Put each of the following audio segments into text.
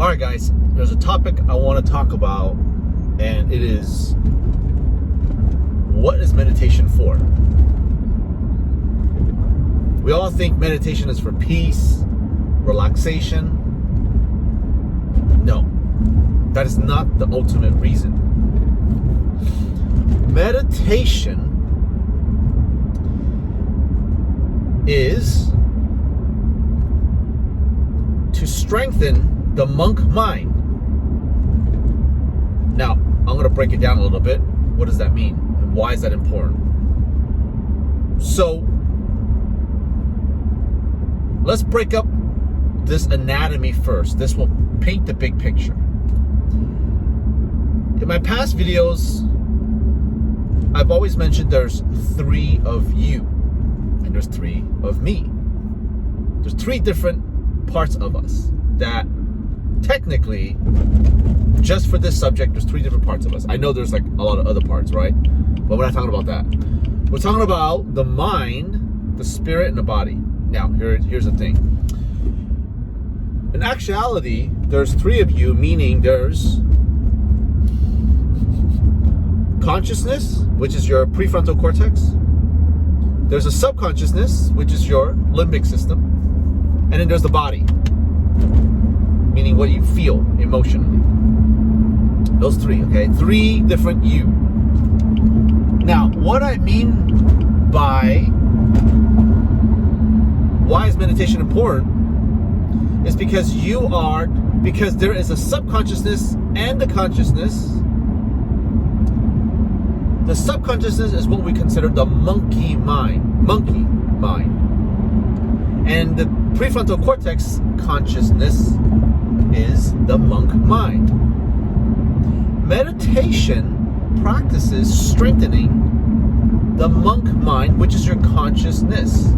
All right, guys, there's a topic I want to talk about, and it is, what is meditation for? We all think meditation is for peace, relaxation. No, that is not the ultimate reason. Meditation is to strengthen the monk mind. Now, I'm going to break it down a little bit. What does that mean? And why is that important? So, let's break up this anatomy first. This will paint the big picture. In my past videos, I've always mentioned there's 3 of you, and there's 3 of me. There's 3 different parts of us that technically, just for this subject, there's 3 different parts of us. I know there's like a lot of other parts, right? But we're not talking about that. We're talking about the mind, the spirit, and the body. Now, here's the thing. In actuality, there's 3 of you, meaning there's consciousness, which is your prefrontal cortex. There's a subconsciousness, which is your limbic system. And then there's the body, meaning what you feel emotionally. Those 3, okay? 3 different you. Now, what I mean by why is meditation important is because there is a subconsciousness and a consciousness. The subconsciousness is what we consider the monkey mind. And the prefrontal cortex consciousness is the monk mind. Meditation practices strengthening the monk mind, which is your consciousness.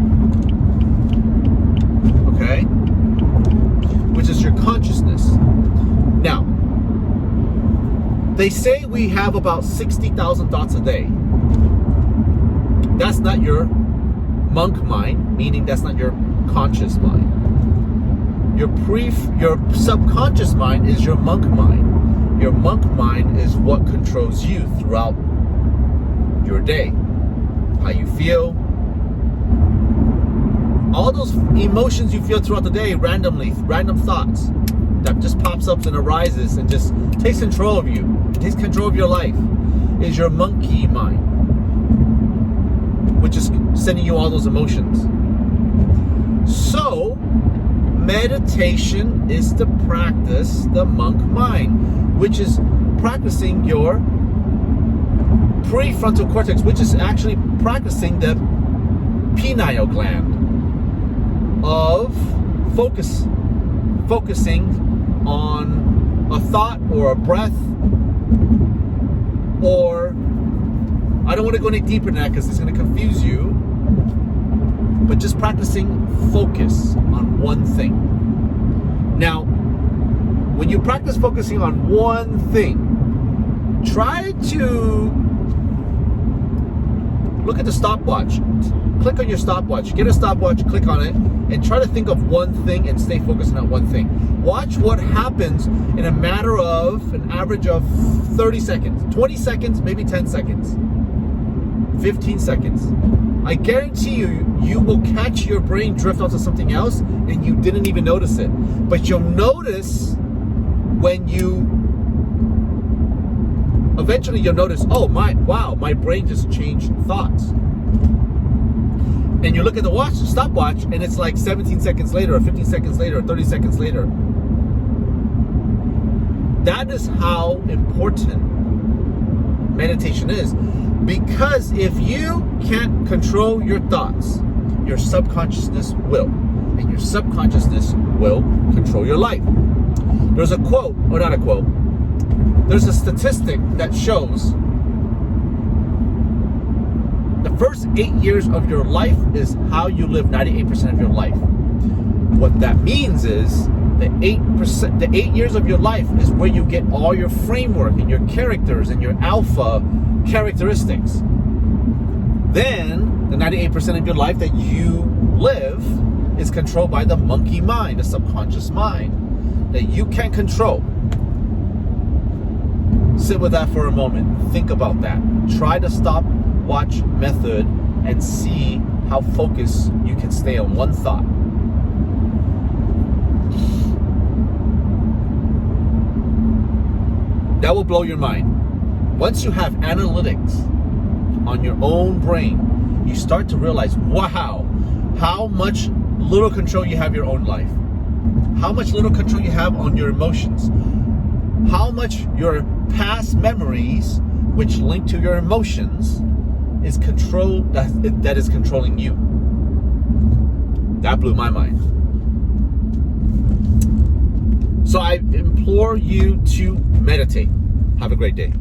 Okay? Which is your consciousness. Now, they say we have about 60,000 thoughts a day. That's not your monk mind, meaning that's not your conscious mind. Your subconscious mind is your monk mind. Your monk mind is what controls you throughout your day. How you feel. All those emotions you feel throughout the day randomly, random thoughts that just pops up and arises and just takes control of you, takes control of your life, is your monkey mind, which is sending you all those emotions. So, meditation is to practice the monk mind, which is practicing your prefrontal cortex, which is actually practicing the pineal gland of focusing on a thought or a breath, or I don't want to go any deeper than that because it's going to confuse you, but just practicing focus on one thing. Now, when you practice focusing on one thing, try to look at the stopwatch. Click on your stopwatch. Get a stopwatch, click on it, and try to think of one thing and stay focused on that one thing. Watch what happens in a matter of an average of 30 seconds, 20 seconds, maybe 10 seconds, 15 seconds. I guarantee you will catch your brain drift onto something else and you didn't even notice it. But you'll notice when eventually you'll notice, wow, my brain just changed thoughts. And you look at the stopwatch, and it's like 17 seconds later, or 15 seconds later, or 30 seconds later. That is how important meditation is. Because if you can't control your thoughts, your subconsciousness will. And your subconsciousness will control your life. There's a quote, or not a quote, there's a statistic that shows the first 8 years of your life is how you live 98% of your life. What that means is the 8 years of your life is where you get all your framework and your characters and your alpha characteristics. Then the 98% of your life that you live is controlled by the monkey mind, the subconscious mind, that you can't control. Sit with that for a moment. Think about that. Try the stopwatch method and see how focused you can stay on one thought. That will blow your mind. Once you have analytics on your own brain, you start to realize, wow, how much little control you have your own life. How much little control you have on your emotions. How much your past memories, which link to your emotions, is control that is controlling you. That blew my mind. So I implore you to meditate. Have a great day.